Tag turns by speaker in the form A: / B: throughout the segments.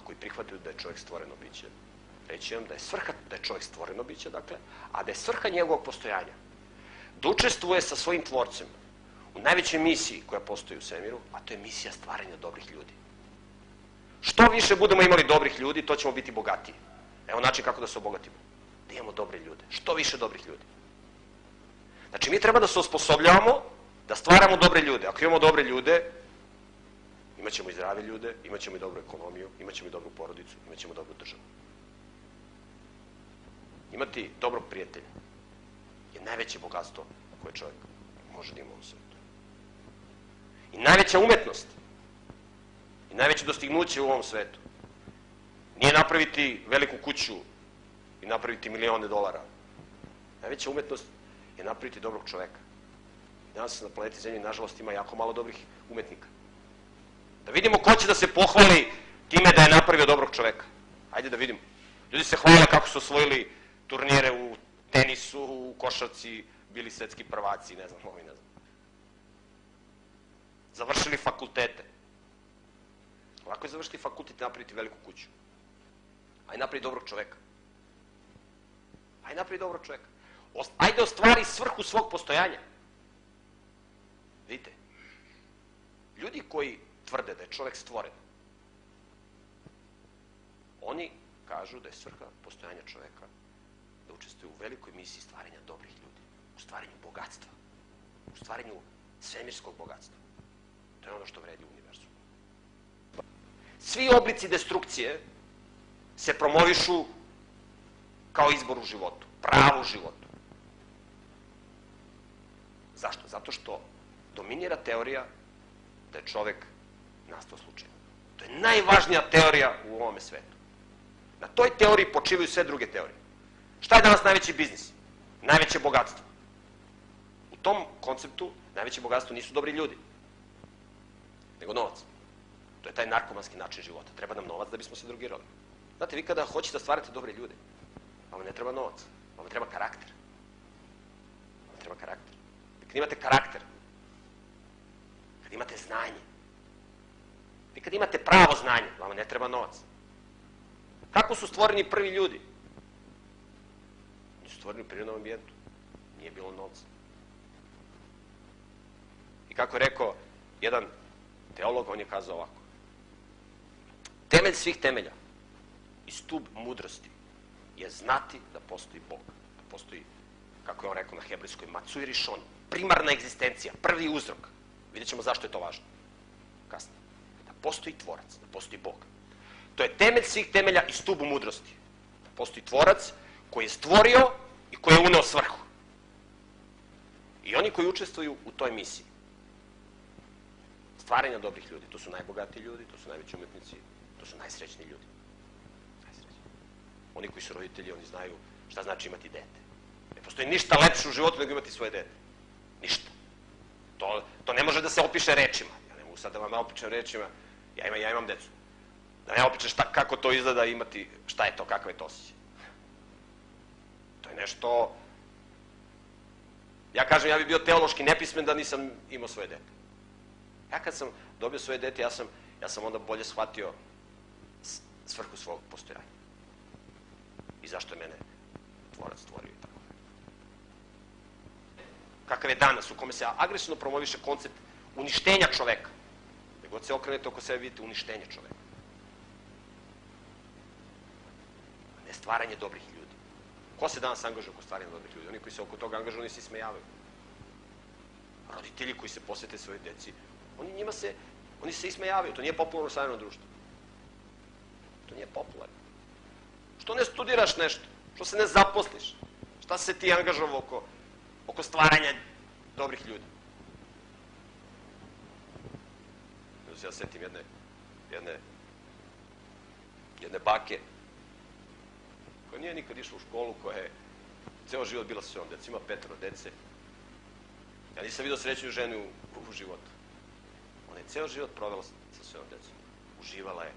A: koji prihvataju da je čovjek stvoreno biće, reći vam da je svrha da je čovjek stvoreno biće, dakle, a da je svrha njegovog postojanja da učestvuje sa svojim tvorcem u najvećoj misiji koja postoji u svemiru, a to je misija stvaranja dobrih ljudi. Što više budemo imali dobrih ljudi, to ćemo biti bogatiji. Evo način kako da se obogatimo. Da imamo dobre ljude. Što više dobrih ljudi. Znači, mi treba da se osposobljavamo da stvaramo dobre ljude. Ako imamo dobre ljude, imat ćemo i zdrave ljude, imat ćemo i dobru ekonomiju, imat ćemo i dobru porodicu, imat ćemo dobru državu. Imati dobrog prijatelja je najveće bogatstvo koje čovjek može da ima u svijetu. I najveća umetnost i najveće dostignuće u ovom svetu nije napraviti veliku kuću i napraviti milione dolara. Najveća umetnost je napraviti dobrog čoveka. Danas na planeti Zemlji, nažalost, ima jako malo dobrih umetnika. Da vidimo ko će da se pohvali time da je napravio dobrog čoveka. Hajde da vidimo. Ljudi se hvale kako su osvojili turnire u tenisu, u košarci, bili svetski prvaci, ne znam, ovi ne znam. Završili fakultete. Lako je završiti fakultet i napraviti veliku kuću. Ajde napravi dobrog čoveka. Ajde napravi dobrog čoveka. Ajde ostvari svrhu svog postojanja. Vidite, ljudi koji tvrde da je čovek stvoren, oni kažu da je svrha postojanja čoveka da učestvuje u velikoj misiji stvaranja dobrih ljudi, u stvaranju bogatstva, u stvaranju svemirskog bogatstva. To je ono što vredi u univerzumu. Svi oblici destrukcije se promovišu kao izbor u životu, pravo u životu. Zašto? Zato što dominira teorija da je čovek nastao slučajno. To je najvažnija teorija u ovome svetu. Na toj teoriji počivaju sve druge teorije. Šta je danas najveći biznis? Najveće bogatstvo. U tom konceptu najveće bogatstvo nisu dobri ljudi, nego novac. To je taj narkomanski način života. Treba nam novac da bismo se drogirali. Znate, vi kada hoćete da stvarate dobre ljude, vama ne treba novac, vama treba karakter. Vama treba karakter. Kad imate karakter, kad imate znanje, vi kad imate pravo znanje, vama ne treba novac. Kako su stvoreni prvi ljudi? Oni su stvoreni u prirodnom ambijentu. Nije bilo novca. I kako je rekao jedan teolog, on je kazao ovako. Temelj svih temelja i stub mudrosti je znati da postoji Bog. Da postoji, kako je on rekao na hebrejskoj, Matsui Rishon, primarna egzistencija, prvi uzrok. Vidjet ćemo zašto je to važno. Kasnije. Da postoji tvorac, da postoji Bog. To je temelj svih temelja i stub mudrosti. Da postoji tvorac koji je stvorio i koji je uneo svrhu. I oni koji učestvuju u toj misiji. Stvaranja dobrih ljudi. To su najbogatiji ljudi, to su najveći umetnici, to su najsrećniji ljudi. Oni koji su roditelji, oni znaju šta znači imati dete. Ne postoji ništa lepše u životu nego imati svoje dete. Ništa. To ne može da se opiše rečima. Ja ne mogu sad da vam opišem rečima. Ja imam decu. Da ne opišem kako to izgleda imati, šta je to, kakve je to osjećaj. To je nešto... Ja kažem, ja bih bio teološki nepismen da nisam imao svoje dete. Ja kad sam dobio svoje dete, ja sam onda bolje shvatio svrhu svog postojanja. I zašto je mene tvorac stvorio i tako. Kakav je danas, u kome se agresivno promoviše koncept uništenja čoveka. Gde god se okrenete oko sebe, vidite uništenje čoveka. Ne stvaranje dobrih ljudi. Ko se danas angažuje oko stvaranja dobrih ljudi? Oni koji se oko toga angažuju, oni se ismejavaju. Roditelji koji se posvete svoje deci, oni se ismejavaju. To nije popularno u savremenom društvu. To nije popularno. Što ne studiraš nešto? Što se ne zaposliš? Šta se ti angažovao oko stvaranja dobrih ljudi? Da se ja setim jedne bake koja nije nikad išla u školu, koja je ceo život bila sa svojom decom, ima 5 dece. Ja nisam vidio srećnu ženu u životu. Ona je ceo život provela sa svojom decom. Uživala je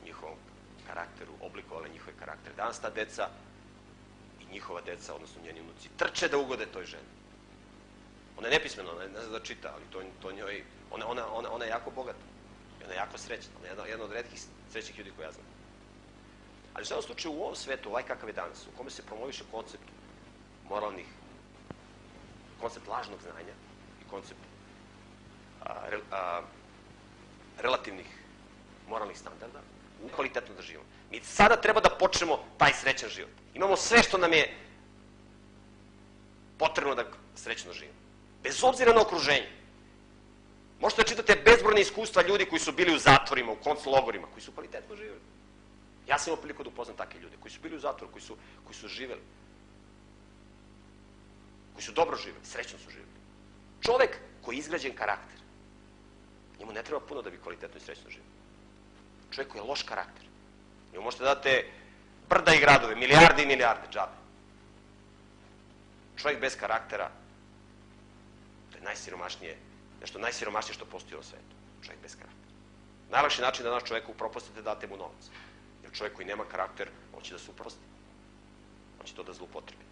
A: u njihovom karakteru, oblikovale njihove karaktere. Danas ta deca i njihova deca, odnosno njeni unuci, trče da ugode toj ženi. Ona je nepismena, ona ne zna da čita, ali to njoj, ona je jako bogata. on je jako srećan, jedan od retkih srećnih ljudi koje ja znam. Ali u svakom slučaju u ovom svetu, ovaj kakav je danas, u kome se promoviše koncept moralnih, koncept lažnog znanja i koncept relativnih moralnih standarda, u kvalitetno da živimo. Mi sada treba da počnemo taj srećan život. Imamo sve što nam je potrebno da srećno živimo. Bez obzira na okruženje. Možete da čitate bezbrojne iskustva ljudi koji su bili u zatvorima, u konclogorima, koji su kvalitetno živjeli. Ja sam imao priliku da upoznam takve ljude, koji su bili u zatvoru, koji su živjeli. Koji su dobro živjeli, srećno su živjeli. Čovek koji je izgrađen karakter, njemu ne treba puno da bi kvalitetno i srećno živio. Čovjek koji je loš karakter, njemu možete da date brda i gradove, milijarde i milijarde, džabe. Čovjek bez karaktera, to je najsiromašnije, nešto najsiromašnije što postoji u svetu. Čovjek bez karaktera. Najlakši način da naš čovjeka upropastite, date mu novac. Jer čovjek koji nema karakter, on će da se uprosti. On će to da zloupotrebi.